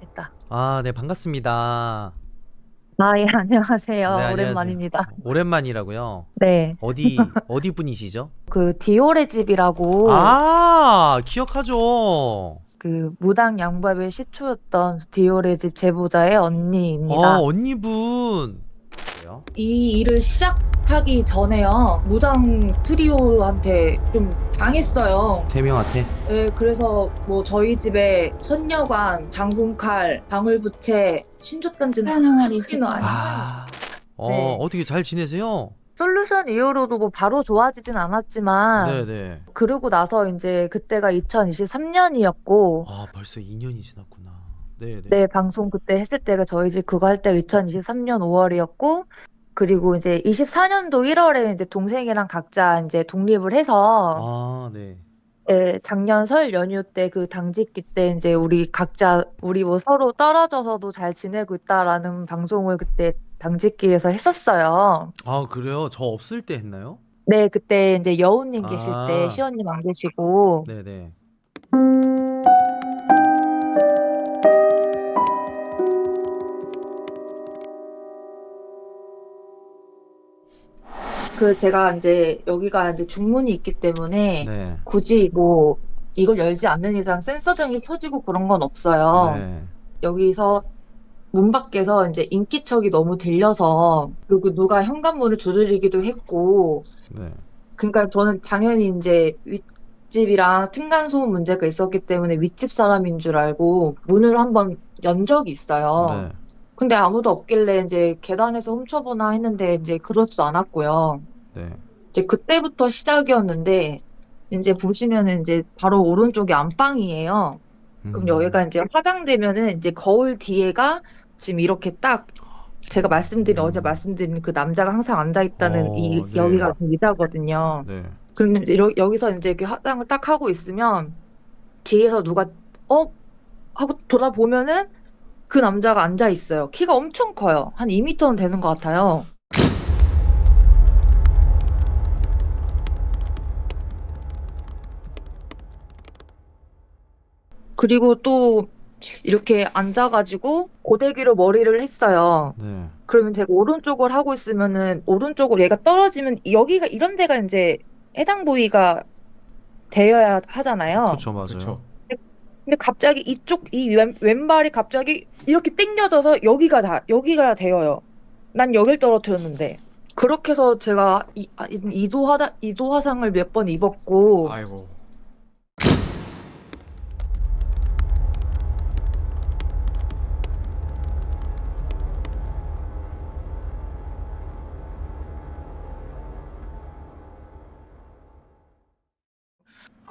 됐다. 아, 네, 반갑습니다. 아, 예, 네, 안녕하세요. 안녕하세요. 오랜만입니다. 오랜만이라고요? 네. 어디 분이시죠? 그 디올의 집이라고 아, 기억하죠. 그 무당 양밥의 시초였던 디올의 집 제보자의 언니입니다. 언니분. 그래요? 이 일을 시작하기 전에요. 무당 트리오한테 좀 당했어요. 세 명한테? 예, 그래서 뭐 저희 집에 선녀관, 장군칼, 방울부채, 신조단진 항아리 있기는 아니에요. 아, 네. 어떻게 잘 지내세요? 솔루션 이후로도 뭐 바로 좋아지진 않았지만 네네. 그러고 나서 이제 그때가 2023년이었고 아, 벌써 2년이 지났구나. 네네. 네, 방송 그때 했을 때가 저희 집 그거 할 때 2023년 5월이었고 그리고 이제 24년도 1월에 이제 동생이랑 각자 이제 독립을 해서 아, 네. 예, 작년 설 연휴 때 그 당직기 때 이제 우리 각자 우리 뭐 서로 떨어져서도 잘 지내고 있다라는 방송을 그때 당직기에서 했었어요. 아, 그래요? 저 없을 때 했나요? 네, 그때 이제 여우님 계실 때 아, 시원님 안 계시고 네네. 그 제가 이제 여기가 이제 중문이 있기 때문에 네. 굳이 뭐 이걸 열지 않는 이상 센서등이 켜지고 그런 건 없어요. 네. 여기서 문 밖에서 이제 인기척이 너무 들려서 그리고 누가 현관문을 두드리기도 했고 네. 그러니까 저는 당연히 이제 윗집이랑 층간소음 문제가 있었기 때문에 윗집 사람인 줄 알고 문을 한번 연 적이 있어요. 네. 근데 아무도 없길래 이제 계단에서 훔쳐보나 했는데 이제 그렇지도 않았고요. 네. 이제 그때부터 시작이었는데 이제 보시면은 이제 바로 오른쪽이 안방이에요. 그럼 여기가 이제 화장되면은 이제 거울 뒤에가 지금 이렇게 딱 제가 어제 말씀드린 그 남자가 항상 앉아 있다는 이 네. 여기가 그 의자거든요. 네. 그럼 이제 여기서 이제 이렇게 화장을 딱 하고 있으면 뒤에서 누가 어? 하고 돌아보면은 그 남자가 앉아 있어요. 키가 엄청 커요. 한 2m는 되는 것 같아요. 그리고 또 이렇게 앉아가지고 고데기로 머리를 했어요. 네. 그러면 제가 오른쪽을 하고 있으면은 오른쪽으로 얘가 떨어지면 여기가 이런 데가 이제 해당 부위가 되어야 하잖아요. 그렇죠, 맞아요. 그쵸. 근데 갑자기 이 왼발이 갑자기 이렇게 당겨져서 여기가 되어요. 난 여길 떨어뜨렸는데. 그렇게 해서 제가 이도 화상을 몇 번 입었고 아이고.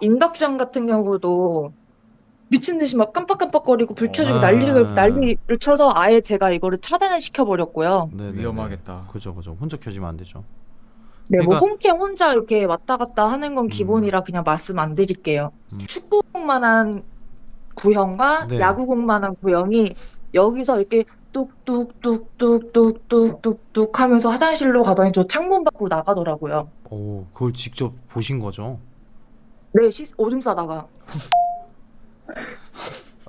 인덕션 같은 경우도 미친 듯이 막 깜빡깜빡거리고 불 켜주고 아. 난리를 쳐서 아예 제가 이거를 차단을 시켜버렸고요. 네네네. 위험하겠다. 그죠. 혼자 켜지면 안 되죠. 네, 뭐 그러니까 홈캠 혼자 이렇게 왔다 갔다 하는 건 기본이라 그냥 말씀 안 드릴게요. 축구공만한 구형과 네. 야구공만한 구형이 여기서 이렇게 뚝뚝뚝뚝뚝뚝뚝뚝 하면서 화장실로 가더니 저 창문 밖으로 나가더라고요. 그걸 직접 보신 거죠? 네, 오줌 싸다가.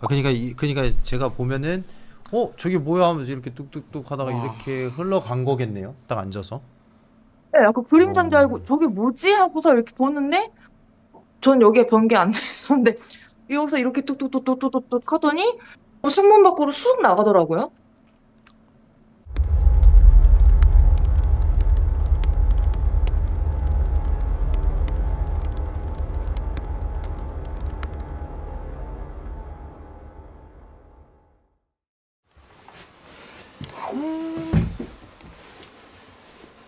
그러니까 제가 보면은 저게 뭐야 하면서 이렇게 뚝뚝뚝 하다가 와. 이렇게 흘러간 거겠네요. 딱 앉아서. 네, 약간 그림자인 줄 알고 저게 뭐지? 하고서 이렇게 보는데 전 여기에 변기 앉아 있었는데 여기서 이렇게 뚝뚝뚝뚝뚝뚝 하더니 창문 밖으로 쑥 나가더라고요.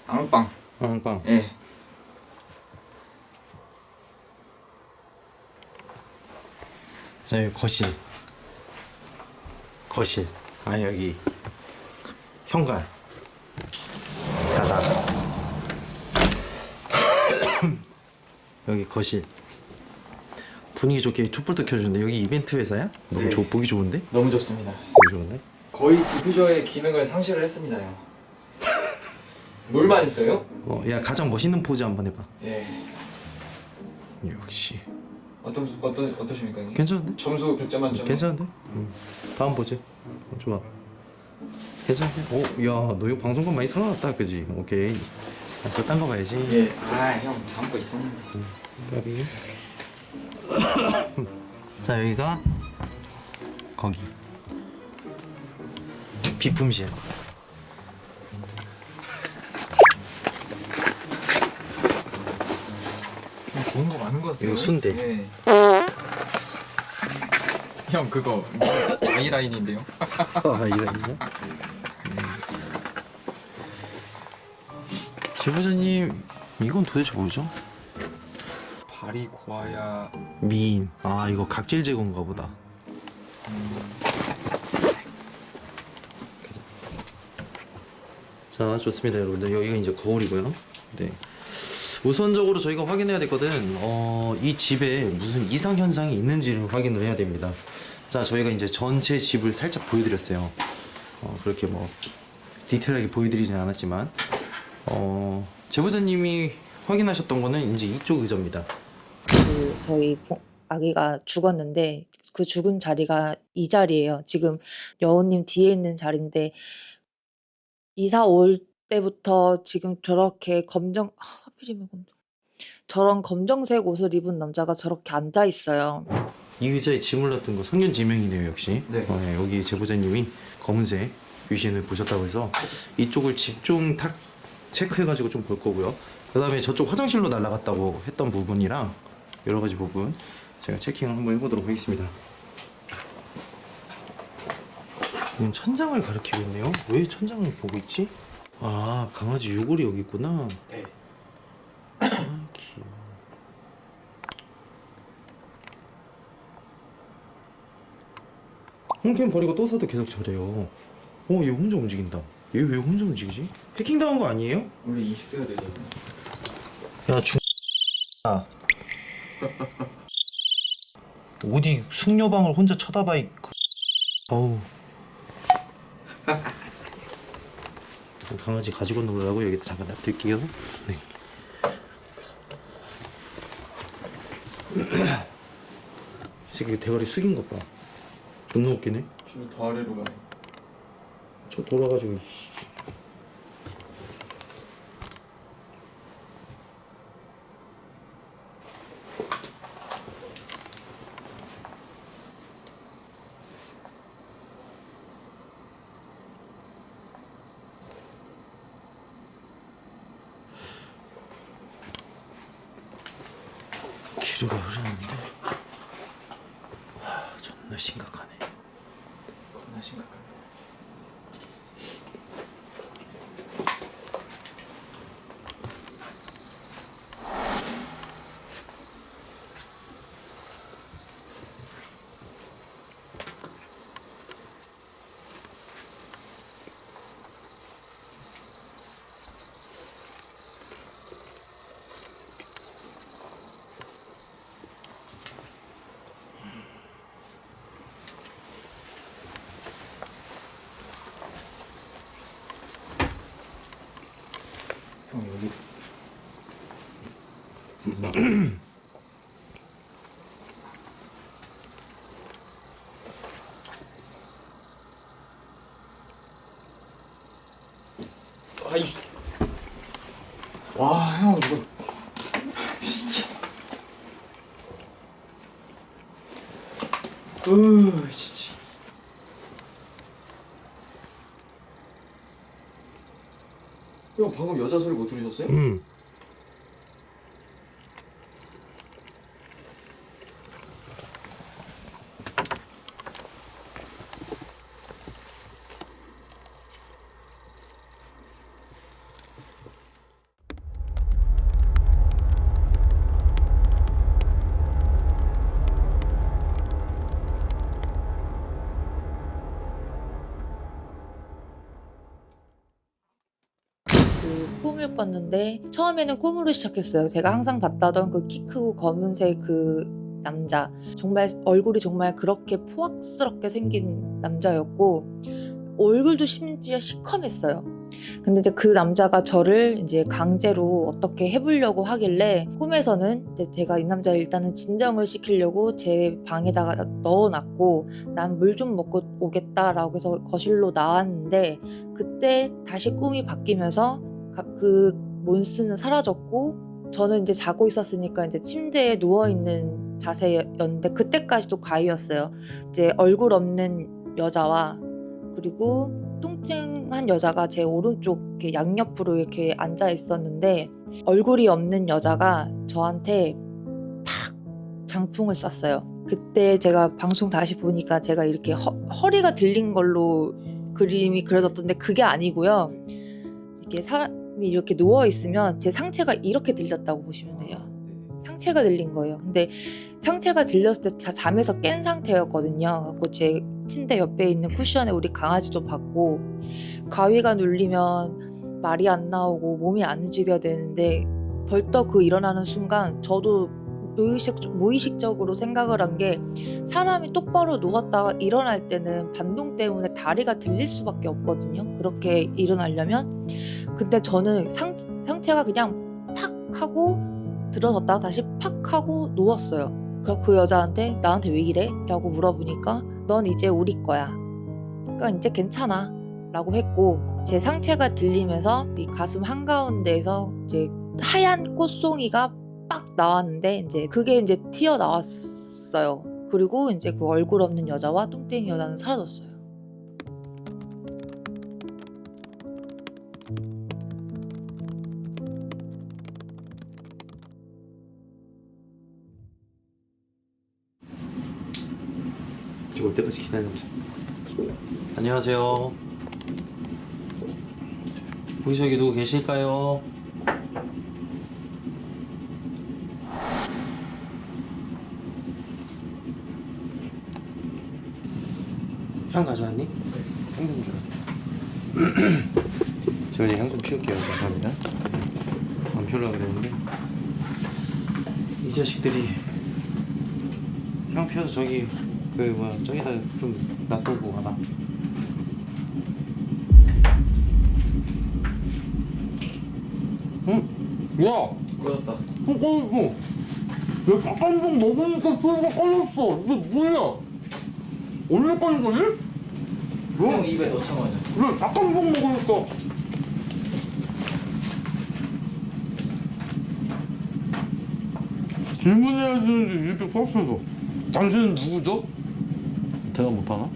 앙빵. 빵. 예. 자, 여기 거실. 아, 여기 현관. 바닥. 여기 거실. 분위기 좋게 촛불도 켜주는데 여기 이벤트 회사야? 너무 네. 보기 좋은데? 너무 좋습니다. 보기 좋은데? 거의 디퓨저의 기능을 상실을 했습니다요. 물만 있어요? 야, 가장 멋있는 포즈 한번 해봐. 예. 역시. 어떠십니까? 이게? 괜찮은데? 점수 100점 만점에 괜찮은데? 다음 보지. 좋아. 괜찮네. 오, 야, 너 이거 방송국 많이 살아났다, 그지? 오케이. 알았어, 딴 거 봐야지. 예. 형 다음 거 있었는데. 까비. 자, 여기가 거기 비품실. 좋은 거 많은 거 같아요. 이거 순대. 예. 형 그거 아이라인인데요. 아, 이랬냐? 제보자님, 이건 도대체 뭐죠? 발이 고와야 미인. 아, 이거 각질 제거인가 보다. 자, 좋습니다, 여러분들. 여기가 이제 거울이고요. 네. 우선적으로 저희가 확인해야 되거든. 이 집에 무슨 이상 현상이 있는지를 확인을 해야 됩니다. 자, 저희가 이제 전체 집을 살짝 보여드렸어요. 그렇게 뭐 디테일하게 보여드리진 않았지만, 제보자님이 확인하셨던 거는 이제 이쪽 의자입니다. 그 저희 아기가 죽었는데 그 죽은 자리가 이 자리예요. 지금 여우님 뒤에 있는 자리인데 이사 올 때부터 지금 저렇게 하필이면 저런 검정색 옷을 입은 남자가 저렇게 앉아 있어요. 이 의자에 짐을 놨던 거 성견지명이네요, 역시. 네. 여기 제보자님이 검은색 귀신을 보셨다고 해서 이쪽을 집중 탁 체크해가지고 좀 볼 거고요. 그 다음에 저쪽 화장실로 날아갔다고 했던 부분이랑 여러 가지 부분 제가 체킹 한번 해보도록 하겠습니다. 이건 천장을 가리키고 있네요. 왜 천장을 보고 있지? 아, 강아지 유골이 여기 있구나. 네. 아, 귀여워. 홈캠 버리고 또 사도 계속 저래요. 얘 혼자 움직인다. 얘 왜 혼자 움직이지? 해킹당한 거 아니에요? 원래 인식돼야 되잖아요. 야, 아. 어디 숙녀방을 혼자 쳐다봐, 어우. 강아지 가지고 놀라고 여기 잠깐 놔둘게요. 네. 새끼 대가리 숙인 것 봐. 존나 웃기네. 좀 더 아래로 가요. 저 돌아가지고. 기류가 흐르는데. 존나 심각하네. 겁나 심각하네. 형 여기 아이 와 형 이거 진짜 진짜 형 방금 여자 소리 못 들으셨어요? 그 꿈을 꿨는데 처음에는 꿈으로 시작했어요. 제가 항상 봤다던 그 키 크고 검은색 그 남자, 정말 얼굴이 정말 그렇게 포악스럽게 생긴 남자였고 얼굴도 심지어 시커맸어요. 근데 이제 그 남자가 저를 이제 강제로 어떻게 해보려고 하길래 꿈에서는 이제 제가 이 남자를 일단은 진정을 시키려고 제 방에다가 넣어놨고 난 물 좀 먹고 오겠다라고 해서 거실로 나왔는데 그때 다시 꿈이 바뀌면서 그 몬스는 사라졌고 저는 이제 자고 있었으니까 이제 침대에 누워있는 자세였는데 그때까지도 가위였어요. 이제 얼굴 없는 여자와 그리고 뚱뚱한 여자가 제 오른쪽 이렇게 양옆으로 이렇게 앉아 있었는데 얼굴이 없는 여자가 저한테 팍 장풍을 쐈어요. 그때 제가 방송 다시 보니까 제가 이렇게 허리가 들린 걸로 그림이 그려졌던데 그게 아니고요. 이렇게 사람이 이렇게 누워 있으면 제 상체가 이렇게 들렸다고 보시면 돼요. 상체가 들린 거예요. 근데 상체가 들렸을 때 잠에서 깬 상태였거든요. 그래서 제 침대 옆에 있는 쿠션에 우리 강아지도 봤고 가위가 눌리면 말이 안 나오고 몸이 안 움직여야 되는데 벌떡 그 일어나는 순간 저도 무의식적으로 생각을 한 게 사람이 똑바로 누웠다가 일어날 때는 반동 때문에 다리가 들릴 수밖에 없거든요. 그렇게 일어나려면. 근데 저는 상체가 그냥 팍 하고 들어섰다가 다시 팍 하고 누웠어요. 그래서 그 여자한테 나한테 왜 이래? 라고 물어보니까 넌 이제 우리 거야. 그러니까 이제 괜찮아 라고 했고 제 상체가 들리면서 이 가슴 한가운데에서 이제 하얀 꽃송이가 빡 나왔는데 이제 그게 이제 튀어나왔어요. 그리고 이제 그 얼굴 없는 여자와 뚱땡이 여자는 사라졌어요. 올 때까지 기다려보자. 안녕하세요. 혹시 여기 누구 계실까요? 향 가져왔니? 향 좀 주라. 제가 이제 향 좀 피울게요. 감사합니다. 안 피우려고 그랬는데 이 자식들이 향 피워서 저기 저기다 좀 놔두고 가라. 응? 야! 꺼졌다. 꺼졌어. 야, 닭강정 먹으니까 소리가 꺼졌어. 이게 뭐야? 언제 꺼진 거지? 형 입에 넣자마자. 그래, 닭강정 먹으니까. 질문해야 되는데 이렇게 섰어서. 당신은 누구죠? 대답 못하나?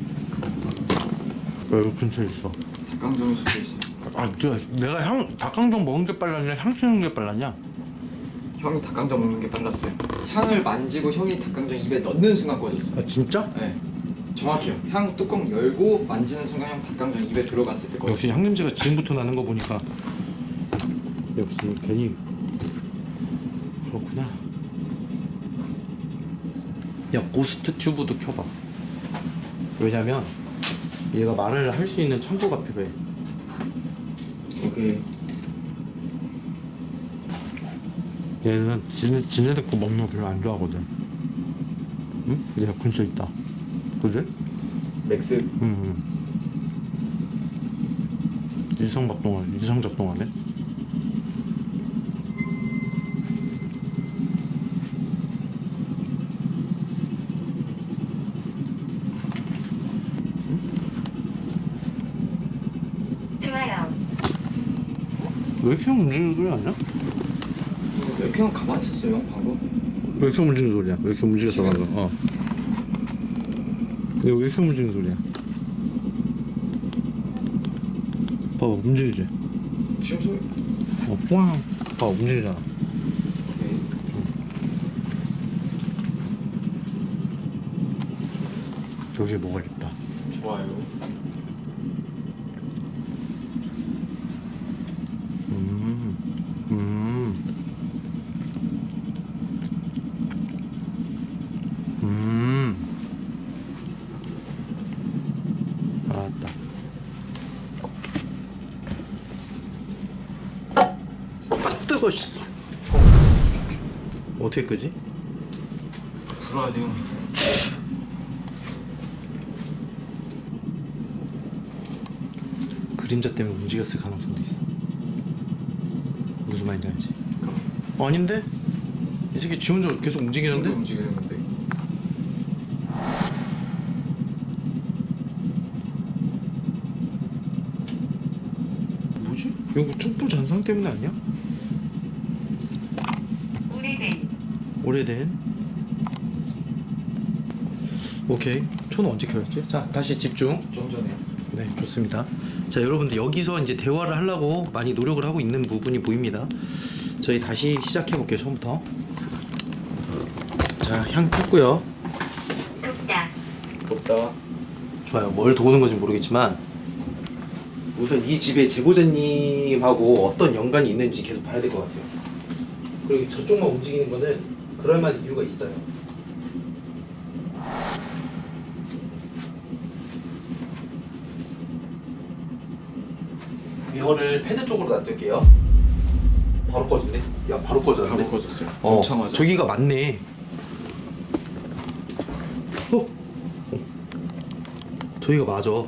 왜 여기 근처에 있어? 닭강정일 수도 있어. 아, 내가 닭강정 먹은 게 빨랐냐? 향 치는 게 빨랐냐? 형이 닭강정 먹는 게 빨랐어요. 향을 만지고 형이 닭강정 입에 넣는 순간 꺼졌어. 아, 진짜? 네. 정확해요. 향 뚜껑 열고 만지는 순간 형 닭강정 입에 들어갔을 때 꺼졌어. 역시 향냄새가 지금부터 나는 거 보니까 역시 괜히 그렇구나. 야, 고스트 튜브도 켜봐. 왜냐면 얘가 말을 할 수 있는 창구가 필요해. 오케이. 얘는 지네들 거 먹는 거 별로 안 좋아하거든. 응? 얘가 근처에 있다. 그지? 맥스. 응. 일상작동하네. 좋아요. 왜 이렇게 움직이는 소리 아니야? 왜 형 가만히 있었어요 형 방금? 왜 이렇게 움직이는 소리야? 왜 이렇게 움직였어 방금? 이거 왜 이렇게 움직이는 소리야? 봐봐, 움직이지? 지금 소리. 꽝! 봐봐, 움직이잖아. 오케이. 여기에 뭐가 있다. 좋아요. 알았다. 아, 뜨거, 씨. 어떻게 끄지? 불어야 돼요. 그림자 때문에 움직였을 가능성도 있어. 무슨 말인지 알지? 그럼 아닌데? 이 새끼 지 혼자 계속 지금도 움직이는데? 움직이는 건데. 뭐지? 이거 촛불 잔상 때문에 아니야? 오래된 오래된. 오케이. 초는 언제 켜였지? 자, 다시 집중. 좀 전에. 네, 좋습니다. 자, 여러분들 여기서 이제 대화를 하려고 많이 노력을 하고 있는 부분이 보입니다. 저희 다시 시작해 볼게요. 처음부터. 자, 향 폈고요. 돕다 덥다. 좋아요. 뭘 도우는 건지 모르겠지만 우선 이 집의 제보자님하고 어떤 연관이 있는지 계속 봐야 될 것 같아요. 그리고 저쪽만 움직이는 거는 그럴 만한 이유가 있어요. 이거를 패드 쪽으로 놔둘게요. 바로 꺼진대? 야, 바로 꺼졌는데? 바로 꺼졌어요. 어, 넣자마자. 저기가 맞네. 저기가 맞아. 노예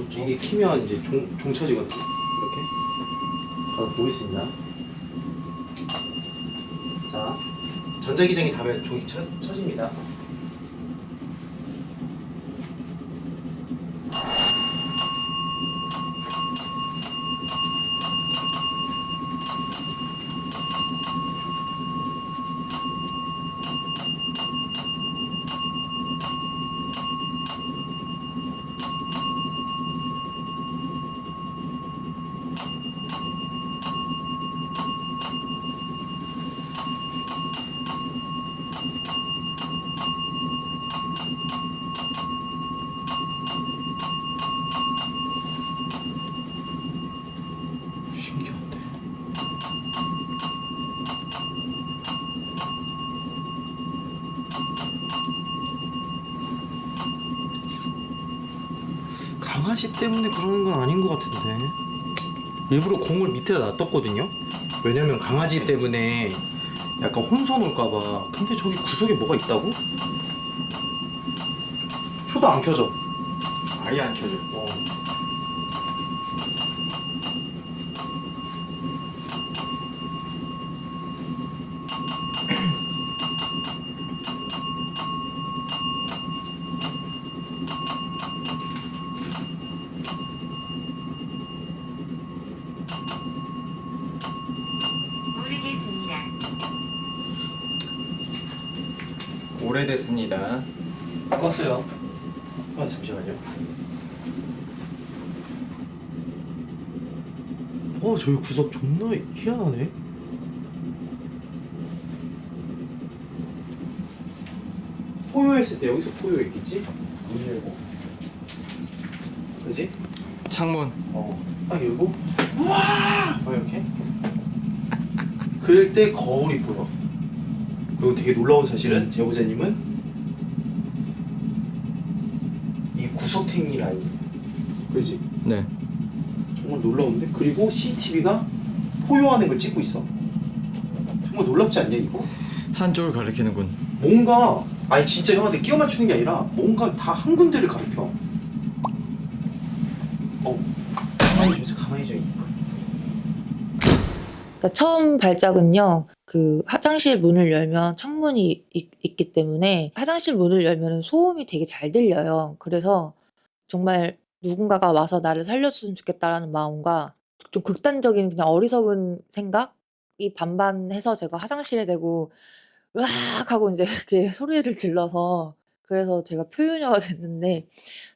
이게 키면 이제 종 쳐지거든요. 이렇게. 바로 보이십니다. 자, 전자기장이 닿으면 종이 쳐집니다. 신기한데. 강아지 때문에 그러는 건 아닌 것 같은데. 일부러 공을 밑에다 놔뒀거든요. 왜냐면 강아지 때문에 약간 혼선 올까봐. 근데 저기 구석에 뭐가 있다고? 초도 안 켜져. 아예 안 켜져. 어. 모르겠습니다. 오래됐습니다. 껐어요. 아, 잠시만요. 저기 구석 존나 희한하네. 포효했을 때 여기서 포효했겠지? 문 열고. 그지? 창문. 딱 열고. 우와! 이렇게. 그럴 때 거울이 보여. 그리고 되게 놀라운 사실은 제보자님은 이 구석탱이 라인. 그지? 네. 정말 놀라운데? 그리고 CCTV가 포효하는 걸 찍고 있어. 정말 놀랍지 않냐 이거? 한쪽을 가리키는군. 뭔가 아니 진짜 형한테 끼워 맞추는 게 아니라 뭔가 다 한 군데를 가리켜. 가만히 좀 있어. 가만히 좀 있어. 그러니까 처음 발작은요, 그 화장실 문을 열면 창문이 있기 때문에 화장실 문을 열면 소음이 되게 잘 들려요. 그래서 정말 누군가가 와서 나를 살려줬으면 좋겠다라는 마음과 좀 극단적인 그냥 어리석은 생각이 반반해서 제가 화장실에 대고 으악 하고 이제 이렇게 소리를 질러서 그래서 제가 표현녀가 됐는데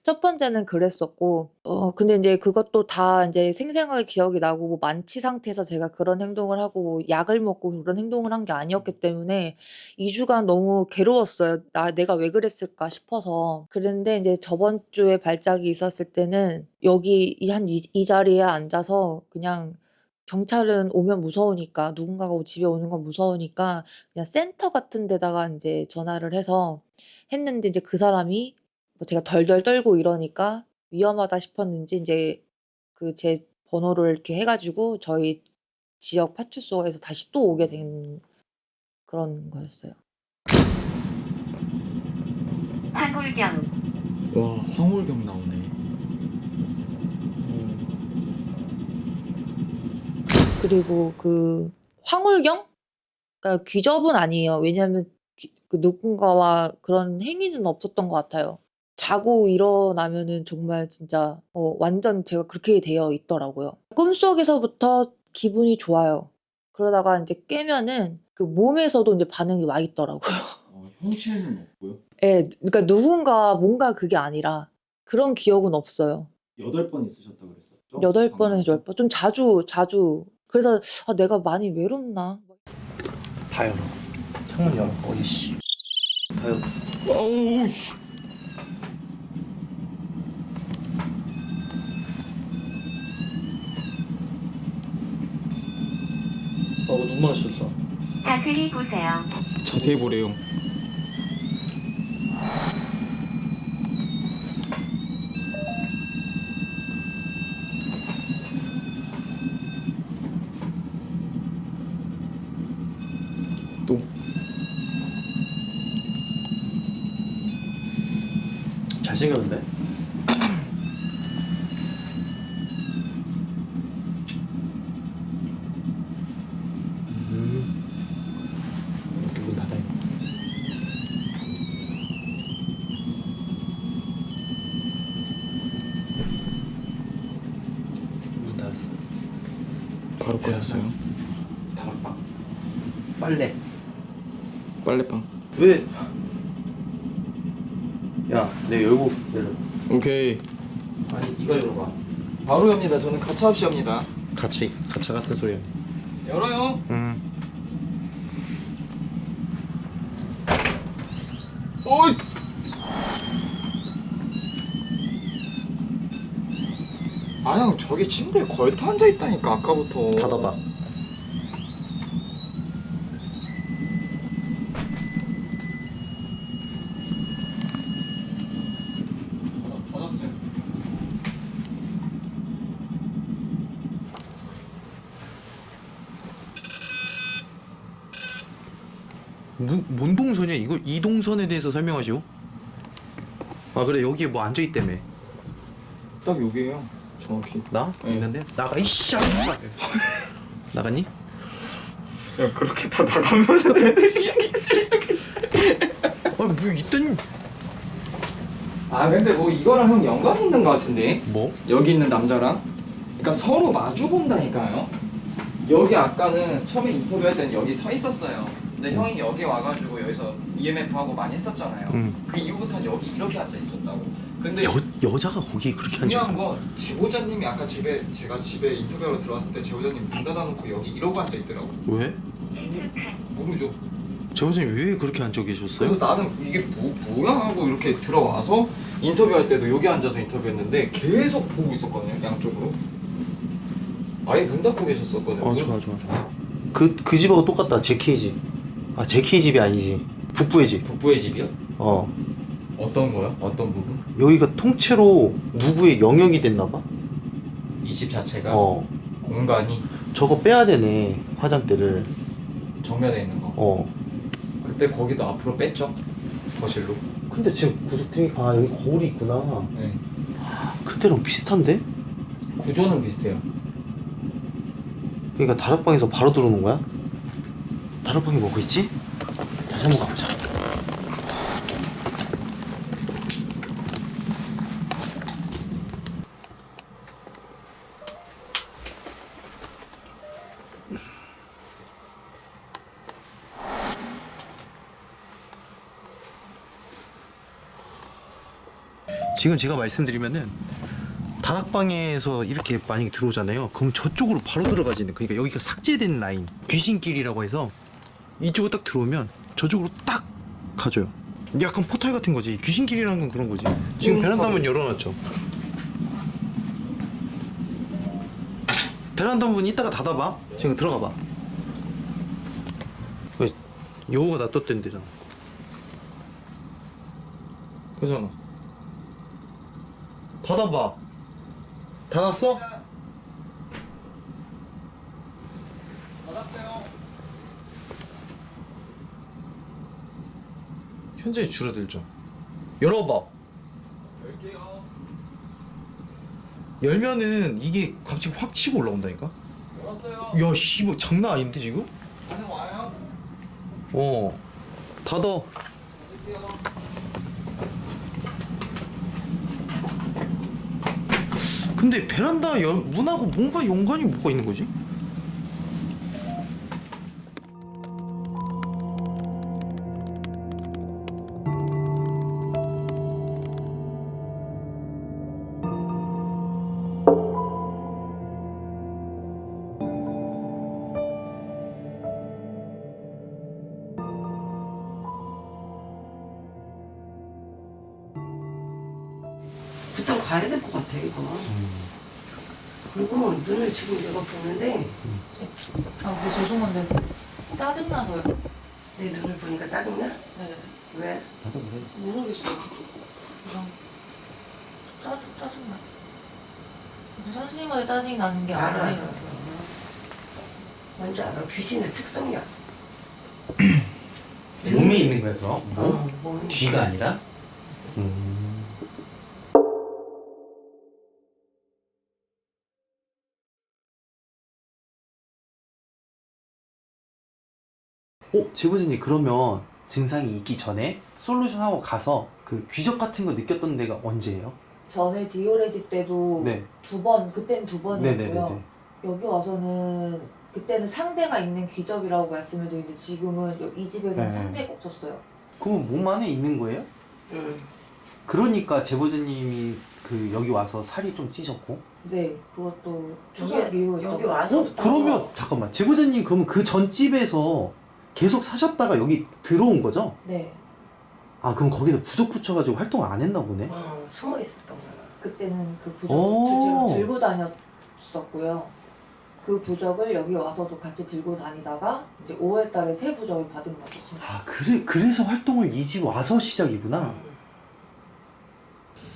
첫 번째는 그랬었고 근데 이제 그것도 다 이제 생생하게 기억이 나고 뭐 만취 상태에서 제가 그런 행동을 하고 뭐 약을 먹고 그런 행동을 한 게 아니었기 때문에 2 주간 너무 괴로웠어요. '내가 왜 그랬을까?' 싶어서. 그런데 인제 저번 주에 발작이 있었을 때는 여기 이 자리에 앉아서 그냥 경찰은 오면 무서우니까 누군가가 집에 오는 건 무서우니까 그냥 센터 같은 데다가 인제 전화를 해서 했는데 이제 그 사람이 뭐 제가 덜덜 떨고 이러니까 위험하다 싶었는지 인제 그 제 번호를 이렇게 해 가지고 저희 지역 파출소에서 다시 또 오게 된 그런 거였어요. 황홀경, 와 황홀경 나오네. 그리고 그 황홀경? 그러니까 귀접은 아니에요. 왜냐하면 그 누군가와 그런 행위는 없었던 것 같아요. 자고 일어나면은 정말 진짜 완전 제가 그렇게 되어 있더라고요. 꿈속에서부터 기분이 좋아요. 그러다가 이제 깨면은 그 몸에서도 이제 반응이 와 있더라고요. 형체는 없고요. 예, 그러니까 누군가 뭔가 그게 아니라 그런 기억은 없어요. 8번 있으셨다 그랬었죠? 8번에서 10번. 좀 자주. 그래서 내가 많이 외롭나? 다 열어. 창문 열어. 어이씨. 다 열어. 어우 씨. 눈 마주쳤어. 자세히 보세요. 자세히 보래요. 또 잘생겼는데? 이렇게 문 닫아요. 문 닫았어. 바로 꺼졌어요. 다락방. 빨래. 빨래방. 왜? 야, 내 열고 열어. 오케이. 아니, 네가 열어봐. 바로 엽니다. 저는 가차 없이 합니다. 가차 같은 소리야. 열어요. 어이. 아 형 저기 침대에 걸터 앉아 있다니까 아까부터. 닫아봐. 닫았어요. 뭔 동선이야? 이 동선에 대해서 설명하시오. 아 그래 여기에 뭐 앉아 있다며. 딱 여기에요. 정확히. 나? 네. 있는데? 나가 이씨. 나갔니? 야 그렇게 다 나가면 아뭐 있던 아 근데 뭐 이거랑 형 연관 있는 것 같은데. 뭐? 여기 있는 남자랑. 그러니까 서로 마주 본다니까요. 여기 아까는 처음에 인터뷰할 때는 여기 서 있었어요. 근데 형이 여기 와가지고 여기서 EMF 하고 많이 했었잖아요. 그 이후부터는 여기 이렇게 앉아 있었다고. 근데 여자가 거기 그렇게 앉아. 중요한 건 제보자님이 아까 제가 집에 인터뷰하러 들어왔을 때 제보자님 문 닫아놓고 여기 이러고 앉아 있더라고. 왜? 친숙한 모르죠. 제보자님 왜 그렇게 앉아 그래서 계셨어요? 나는 이게 뭐야 하고 이렇게 들어와서 인터뷰할 때도 여기 앉아서 인터뷰했는데 계속 보고 있었거든요 양쪽으로. 아예 문 닫고 계셨었거든요. 좋아. 그 집하고 똑같다. 제키의 집. 아 제키의 집이 아니지. 북부의 집. 북부의 집이요? 어. 어떤 거요? 어떤 부분? 여기가 통째로 누구의 영역이 됐나봐. 이 집 자체가 어. 공간이 저거 빼야 되네. 화장대를. 정면에 있는 거. 어. 그때 거기도 앞으로 뺐죠. 거실로. 근데 지금 구석탱이 여기 거울이 있구나. 네. 그때랑 비슷한데? 구조는 비슷해요. 그러니까 다락방에서 바로 들어오는 거야? 다락방에 뭐가 있지? 다시 한번 가보자. 지금 제가 말씀드리면은 다락방에서 이렇게 만약에 들어오잖아요. 그럼 저쪽으로 바로 들어가지는. 그러니까 여기가 삭제된 라인, 귀신길이라고 해서 이쪽으로 딱 들어오면 저쪽으로 딱 가줘요. 약간 포탈 같은 거지. 귀신길이라는 건 그런 거지. 지금 베란다 문 열어놨죠. 베란다 문 이따가 닫아봐. 지금 들어가봐. 여우가 놔뒀던 데잖아. 그잖아. 닫아봐. 닫았어? 닫았어요. 현저히 줄어들죠. 열어봐. 열게요. 열면은 이게 갑자기 확 치고 올라온다니까? 열었어요. 야, 씨발 장난 아닌데 지금? 가능 와요? 닫아. 열게요. 근데 베란다 문하고 뭔가 연관이 뭐가 있는 거지? 일단 가야 될 것 같아 이거. 그리고 눈을 지금 내가 보는데 아, 죄송한데 짜증나서요. 내 눈을 보니까 짜증나? 네. 왜? 모르겠어요. 그냥 짜증나. 근데 선생님한테 짜증이 나는 게 알아. 아니에요. 뭔지 알아. 귀신의 특성이야. 몸에 있는 거야 그럼? 몸이. 뒤가 아니라? 제보진님 그러면 증상이 있기 전에 솔루션하고 가서 그 귀적 같은 거 느꼈던 데가 언제예요? 전에 디오레지 때도 네. 그때는 두 번이었고요. 네네네네. 여기 와서는 그때는 상대가 있는 귀접이라고 말씀을 드리는데 지금은 이 집에서는 네. 상대가 없었어요. 그러면 몸 안에 있는 거예요? 응. 그러니까 제보진님이 그 여기 와서 살이 좀 찌셨고. 네, 그것도 추석 이후에 여기 와서 그러면 잠깐만 제보진님 그러면 그 전 집에서 계속 사셨다가 여기 들어온 거죠? 네, 아 그럼 거기서 부적 붙여가지고 활동을 안 했나 보네. 숨어 있었던 거야. 그때는 그 오. 부적을 들고 다녔었고요. 그 부적을 여기 와서도 같이 들고 다니다가 이제 5월달에 새 부적을 받은 거죠. 진짜. 아 그래서 활동을 이 집 와서 시작이구나.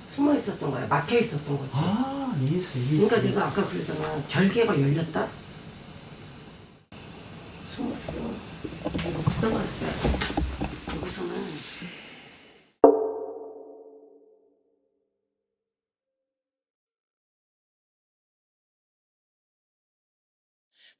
숨어 있었던 거야. 막혀 있었던 거지. 아 이해했어. 그러니까 내가 아까 그러잖아. 결계가 열렸다. 숨었어. 이거 붙어봤을 때 여기서는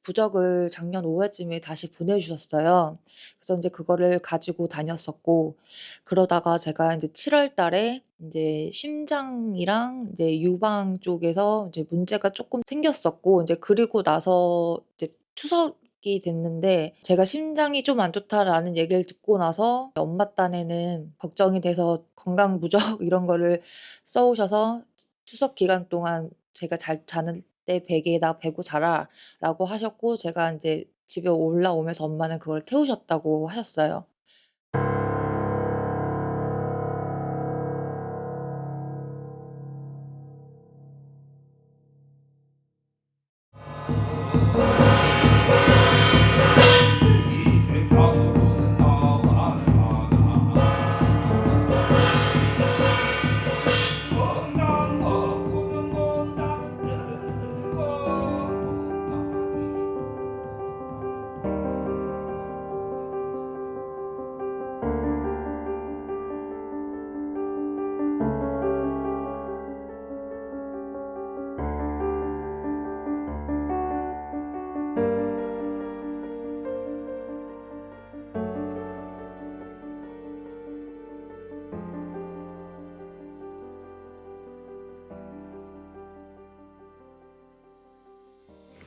부적을 작년 5월쯤에 다시 보내주셨어요. 그래서 이제 그거를 가지고 다녔었고, 그러다가 제가 이제 7월 달에 이제 심장이랑 이제 유방 쪽에서 이제 문제가 조금 생겼었고, 이제 그리고 나서 이제 추석이 됐는데, 제가 심장이 좀 안 좋다라는 얘기를 듣고 나서 엄마 딴에는 걱정이 돼서 건강 부적 이런 거를 써오셔서 추석 기간 동안 제가 잘 자는 때 베개에다 베고 자라라고 하셨고, 제가 이제 집에 올라오면서 엄마는 그걸 태우셨다고 하셨어요.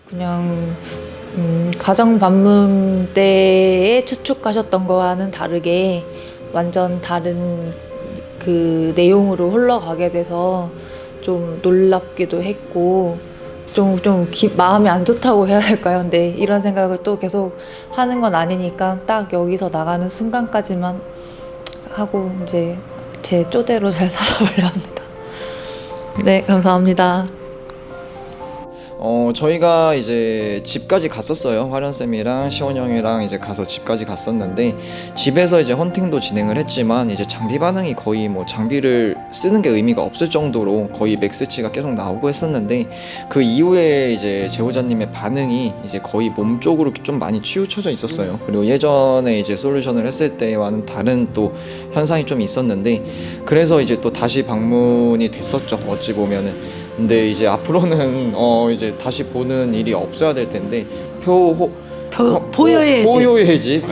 그냥 가정 방문 때에 추측하셨던 거와는 다르게 완전 다른 그 내용으로 흘러가게 돼서 좀 놀랍기도 했고, 마음이 안 좋다고 해야 될까요? 근데 이런 생각을 또 계속 하는 건 아니니까 딱 여기서 나가는 순간까지만 하고 이제 제 쪼대로 잘 살아보려 합니다. 네, 감사합니다. 저희가 이제 집까지 갔었어요. 화련쌤이랑 시원 형이랑 이제 가서 집까지 갔었는데, 집에서 이제 헌팅도 진행을 했지만 이제 장비 반응이 거의 뭐 장비를 쓰는 게 의미가 없을 정도로 거의 맥스치가 계속 나오고 했었는데, 그 이후에 이제 제보자님의 반응이 이제 거의 몸 쪽으로 좀 많이 치우쳐져 있었어요. 그리고 예전에 이제 솔루션을 했을 때와는 다른 또 현상이 좀 있었는데, 그래서 이제 또 다시 방문이 됐었죠, 어찌 보면은. 근데 이제 앞으로는 이제 다시 보는 일이 없어야 될 텐데, 포효의 집. 포효의 집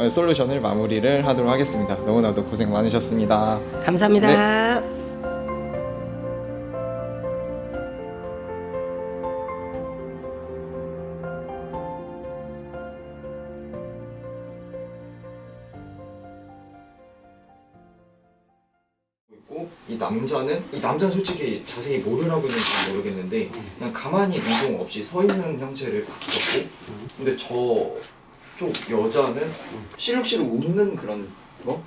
솔루션을 마무리를 하도록 하겠습니다. 너무나도 고생 많으셨습니다. 감사합니다. 있고, 이 남자는 솔직히 자세히 뭐를 하고 있는지 모르겠는데 그냥 가만히 미동 없이 서 있는 형체를 바꿨고, 근데 저쪽 여자는 실룩실룩 웃는 그런 거?